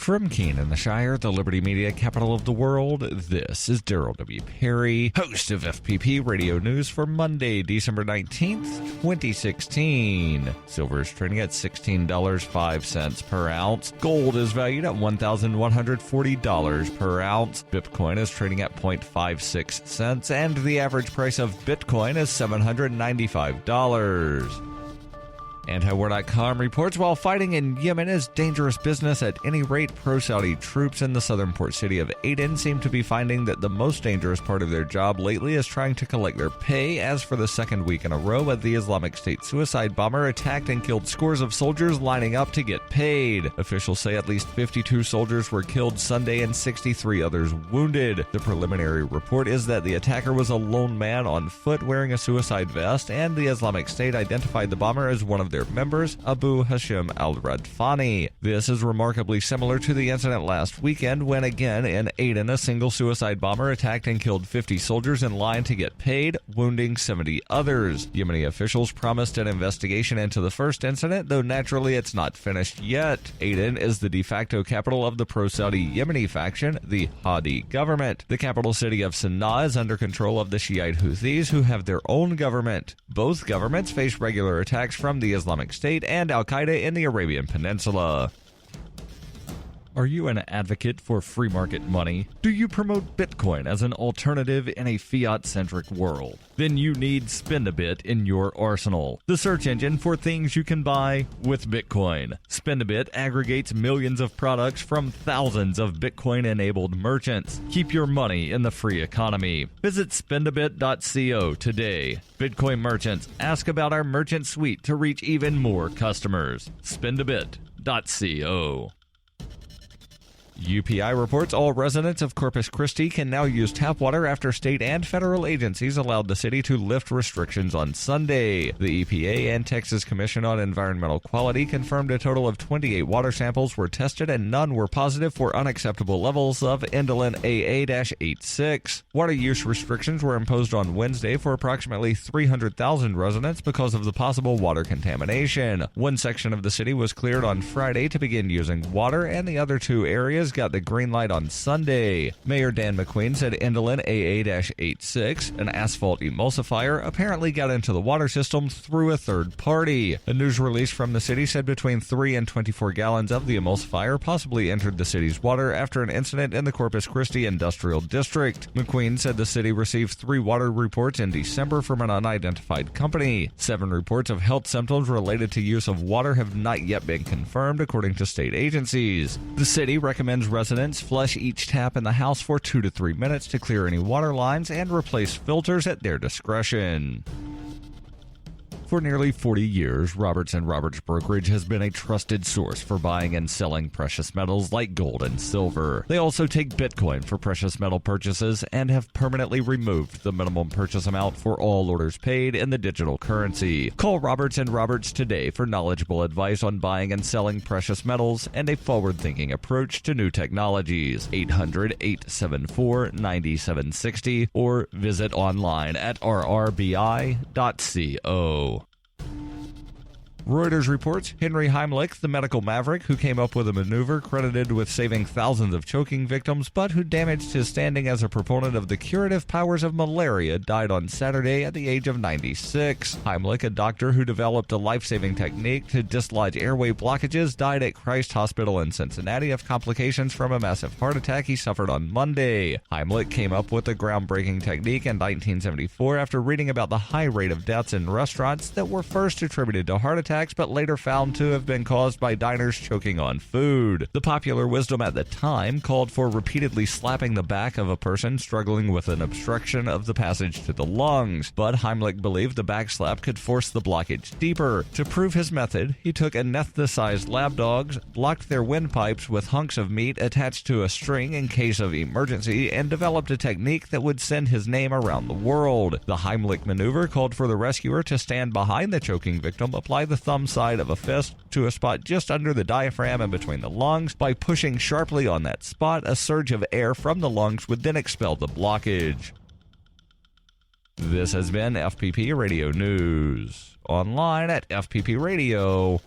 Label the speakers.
Speaker 1: From Keene in the Shire, the Liberty Media capital of the world, this is Daryl W. Perry, host of FPP Radio News for Monday, December 19th, 2016. Silver is trading at $16.05 per ounce. Gold is valued at $1,140 per ounce. Bitcoin is trading at 0.56 cents, and the average price of Bitcoin is $795. Antiwar.com reports while fighting in Yemen is dangerous business at any rate, pro-Saudi troops in the southern port city of Aden seem to be finding that the most dangerous part of their job lately is trying to collect their pay, as for the second week in a row, the Islamic State suicide bomber attacked and killed scores of soldiers lining up to get paid. Officials say at least 52 soldiers were killed Sunday and 63 others wounded. The preliminary report is that the attacker was a lone man on foot wearing a suicide vest, and the Islamic State identified the bomber as one of their members, Abu Hashim al-Radfani. This is remarkably similar to the incident last weekend when, again in Aden, a single suicide bomber attacked and killed 50 soldiers in line to get paid, wounding 70 others. Yemeni officials promised an investigation into the first incident, though naturally it's not finished yet. Aden is the de facto capital of the pro-Saudi Yemeni faction, the Hadi government. The capital city of Sana'a is under control of the Shiite Houthis, who have their own government. Both governments face regular attacks from the Islamic State and Al-Qaeda in the Arabian Peninsula. Are you an advocate for free market money? Do you promote Bitcoin as an alternative in a fiat-centric world? Then you need Spend-A-Bit in your arsenal, the search engine for things you can buy with Bitcoin. Spend-A-Bit aggregates millions of products from thousands of Bitcoin-enabled merchants. Keep your money in the free economy. Visit spendabit.co today. Bitcoin merchants, ask about our merchant suite to reach even more customers. Spendabit.co. UPI reports all residents of Corpus Christi can now use tap water after state and federal agencies allowed the city to lift restrictions on Sunday. The EPA and Texas Commission on Environmental Quality confirmed a total of 28 water samples were tested and none were positive for unacceptable levels of indolent AA-86. Water use restrictions were imposed on Wednesday for approximately 300,000 residents because of the possible water contamination. One section of the city was cleared on Friday to begin using water, and the other two areas got the green light on Sunday. Mayor Dan McQueen said indolent AA-86, an asphalt emulsifier, apparently got into the water system through a third party. A news release from the city said between 3 and 24 gallons of the emulsifier possibly entered the city's water after an incident in the Corpus Christi Industrial District. McQueen said the city received 3 water reports in December from an unidentified company. 7 reports of health symptoms related to use of water have not yet been confirmed, according to state agencies. The city recommends residents flush each tap in the house for 2 to 3 minutes to clear any water lines and replace filters at their discretion. For nearly 40 years, Roberts & Roberts Brokerage has been a trusted source for buying and selling precious metals like gold and silver. They also take Bitcoin for precious metal purchases and have permanently removed the minimum purchase amount for all orders paid in the digital currency. Call Roberts & Roberts today for knowledgeable advice on buying and selling precious metals and a forward-thinking approach to new technologies. 800-874-9760 or visit online at rrbi.co. Reuters reports Henry Heimlich, the medical maverick who came up with a maneuver credited with saving thousands of choking victims but who damaged his standing as a proponent of the curative powers of malaria, died on Saturday at the age of 96. Heimlich, a doctor who developed a life-saving technique to dislodge airway blockages, died at Christ Hospital in Cincinnati of complications from a massive heart attack he suffered on Monday. Heimlich came up with the groundbreaking technique in 1974 after reading about the high rate of deaths in restaurants that were first attributed to heart attacks but later found to have been caused by diners choking on food. The popular wisdom at the time called for repeatedly slapping the back of a person struggling with an obstruction of the passage to the lungs, but Heimlich believed the back slap could force the blockage deeper. To prove his method, he took anesthetized lab dogs, blocked their windpipes with hunks of meat attached to a string in case of emergency, and developed a technique that would send his name around the world. The Heimlich maneuver called for the rescuer to stand behind the choking victim, apply the thumb side of a fist to a spot just under the diaphragm and between the lungs. By pushing sharply on that spot, a surge of air from the lungs would then expel the blockage. This has been FPP Radio News. Online at fppradio.com.